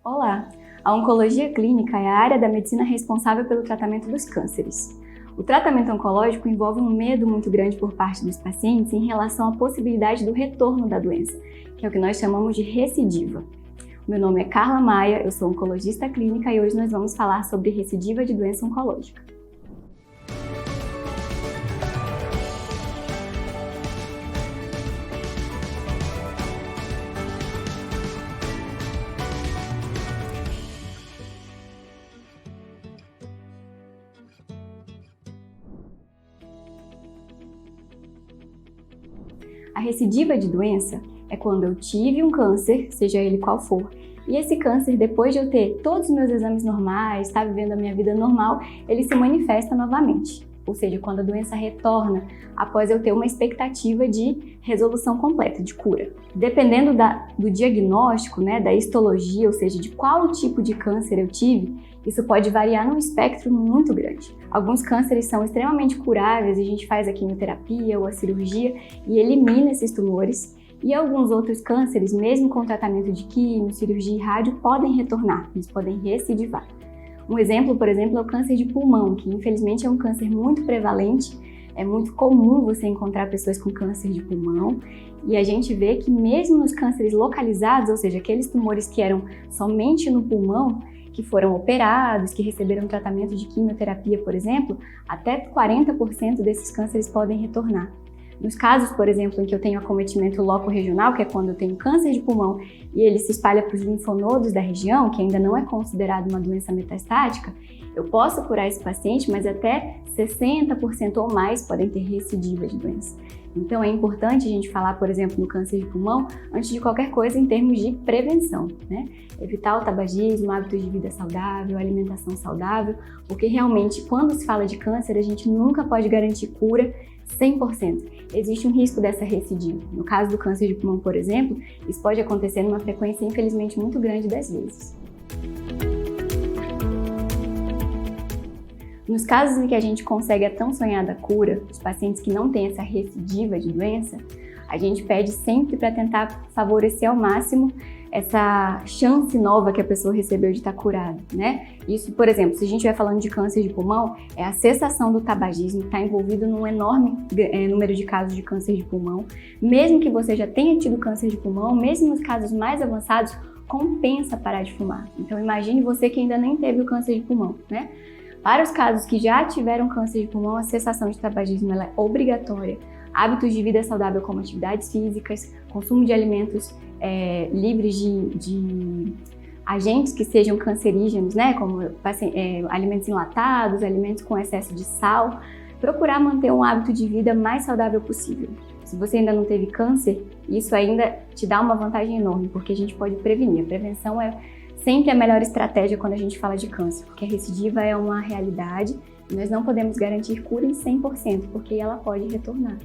Olá! A oncologia clínica é a área da medicina responsável pelo tratamento dos cânceres. O tratamento oncológico envolve um medo muito grande por parte dos pacientes em relação à possibilidade do retorno da doença, que é o que nós chamamos de recidiva. Meu nome é Carla Maia, eu sou oncologista clínica e hoje nós vamos falar sobre recidiva de doença oncológica. A recidiva de doença é quando eu tive um câncer, seja ele qual for, e esse câncer, depois de eu ter todos os meus exames normais, estar vivendo a minha vida normal, ele se manifesta novamente. Ou seja, quando a doença retorna após eu ter uma expectativa de resolução completa, de cura. Dependendo do diagnóstico, da histologia, ou seja, de qual tipo de câncer eu tive, isso pode variar num espectro muito grande. Alguns cânceres são extremamente curáveis, a gente faz a quimioterapia ou a cirurgia e elimina esses tumores. E alguns outros cânceres, mesmo com tratamento de quimio, cirurgia e rádio, podem retornar, eles podem recidivar. Um exemplo, por exemplo, é o câncer de pulmão, que infelizmente é um câncer muito prevalente. É muito comum você encontrar pessoas com câncer de pulmão e a gente vê que mesmo nos cânceres localizados, ou seja, aqueles tumores que eram somente no pulmão, que foram operados, que receberam tratamento de quimioterapia, por exemplo, até 40% desses cânceres podem retornar. Nos casos, por exemplo, em que eu tenho acometimento loco-regional, que é quando eu tenho câncer de pulmão e ele se espalha para os linfonodos da região, que ainda não é considerado uma doença metastática, eu posso curar esse paciente, mas até 60% ou mais podem ter recidiva de doença. Então é importante a gente falar, por exemplo, no câncer de pulmão, antes de qualquer coisa, em termos de prevenção, Evitar o tabagismo, hábitos de vida saudável, alimentação saudável, porque realmente, quando se fala de câncer, a gente nunca pode garantir cura 100%. Existe um risco dessa recidiva. No caso do câncer de pulmão, por exemplo, isso pode acontecer numa frequência, infelizmente, muito grande das vezes. Nos casos em que a gente consegue a tão sonhada cura, os pacientes que não têm essa recidiva de doença, a gente pede sempre para tentar favorecer ao máximo essa chance nova que a pessoa recebeu de estar curada, Isso, por exemplo, se a gente estiver falando de câncer de pulmão, é a cessação do tabagismo, está envolvido num enorme número de casos de câncer de pulmão. Mesmo que você já tenha tido câncer de pulmão, mesmo nos casos mais avançados, compensa parar de fumar. Então imagine você que ainda nem teve o câncer de pulmão, Para os casos que já tiveram câncer de pulmão, a cessação de tabagismo ela é obrigatória. Hábitos de vida saudável como atividades físicas, consumo de alimentos livres de agentes que sejam cancerígenos, como alimentos enlatados, alimentos com excesso de sal. Procurar manter um hábito de vida mais saudável possível. Se você ainda não teve câncer, isso ainda te dá uma vantagem enorme, porque a gente pode prevenir. A prevenção é sempre a melhor estratégia quando a gente fala de câncer, porque a recidiva é uma realidade e nós não podemos garantir cura em 100%, porque ela pode retornar.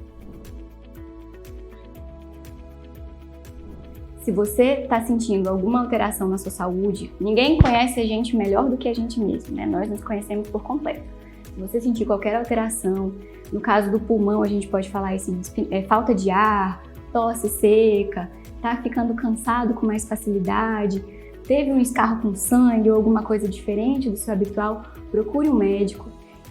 Se você está sentindo alguma alteração na sua saúde, ninguém conhece a gente melhor do que a gente mesmo, Nós nos conhecemos por completo. Se você sentir qualquer alteração, no caso do pulmão a gente pode falar assim, falta de ar, tosse seca, tá ficando cansado com mais facilidade, teve um escarro com sangue ou alguma coisa diferente do seu habitual, procure um médico.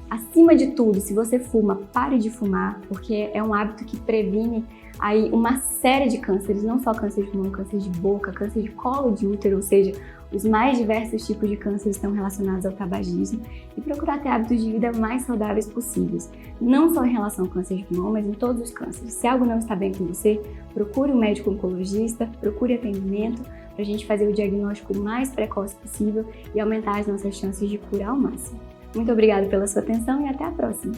Acima de tudo, se você fuma, pare de fumar, porque é um hábito que previne aí uma série de cânceres, não só câncer de pulmão, câncer de boca, câncer de colo de útero, ou seja, os mais diversos tipos de câncer estão relacionados ao tabagismo, e procurar ter hábitos de vida mais saudáveis possíveis, não só em relação ao câncer de pulmão, mas em todos os cânceres. Se algo não está bem com você, procure um médico oncologista, procure atendimento, para a gente fazer o diagnóstico mais precoce possível e aumentar as nossas chances de curar ao máximo. Muito obrigada pela sua atenção e até a próxima!